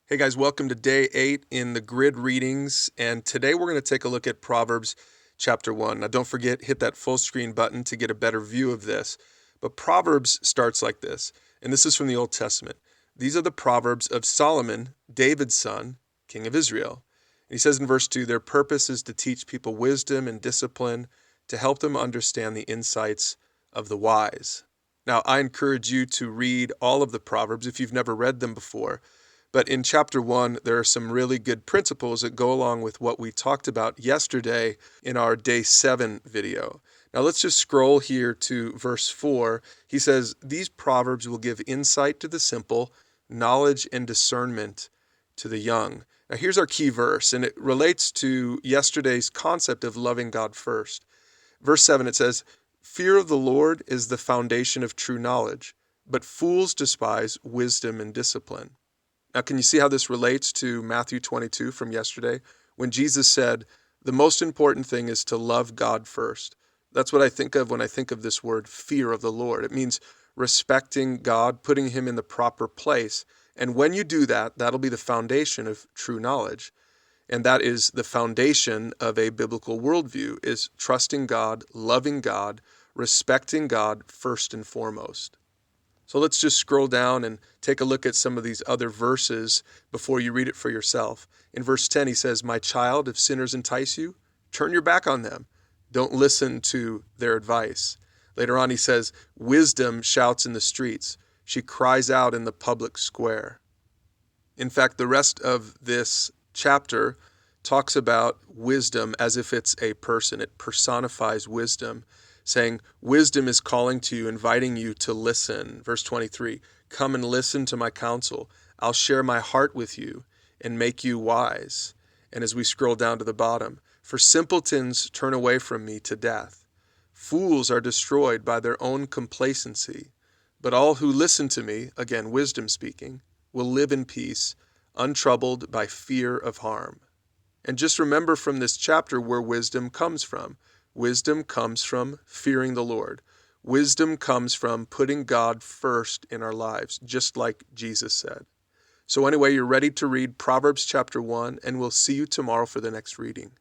Hey guys, welcome to day 8 in the grid readings. And today we're going to take a look at Proverbs chapter 1. Now, don't forget, hit that full screen button to get a better view of this. But Proverbs starts like this, and this is from the Old Testament. These are the Proverbs of Solomon, David's son, king of Israel. And he says in verse 2, their purpose is to teach people wisdom and discipline, to help them understand the insights of the wise. Now, I encourage you to read all of the Proverbs if you've never read them before. But in chapter 1, there are some really good principles that go along with what we talked about yesterday in our day 7 video. Now let's just scroll here to verse 4. He says, these proverbs will give insight to the simple, knowledge and discernment to the young. Now here's our key verse, and it relates to yesterday's concept of loving God first. Verse 7, it says, fear of the Lord is the foundation of true knowledge, but fools despise wisdom and discipline. Now, can you see how this relates to Matthew 22 from yesterday when Jesus said, the most important thing is to love God first? That's what I think of when I think of this word, fear of the Lord. It means respecting God, putting him in the proper place. And when you do that, that'll be the foundation of true knowledge. And that is the foundation of a biblical worldview, is trusting God, loving God, respecting God first and foremost. So let's just scroll down and take a look at some of these other verses before you read it for yourself. In verse 10, he says, my child, if sinners entice you, turn your back on them. Don't listen to their advice. Later on, he says, wisdom shouts in the streets. She cries out in the public square. In fact, the rest of this chapter talks about wisdom as if it's a person. It personifies wisdom, saying, wisdom is calling to you, inviting you to listen. Verse 23, come and listen to my counsel. I'll share my heart with you and make you wise. And as we scroll down to the bottom, for simpletons turn away from me to death. Fools are destroyed by their own complacency. But all who listen to me, again, wisdom speaking, will live in peace, untroubled by fear of harm. And just remember from this chapter where wisdom comes from. Wisdom comes from fearing the Lord. Wisdom comes from putting God first in our lives, just like Jesus said. So anyway, you're ready to read Proverbs chapter 1, and we'll see you tomorrow for the next reading.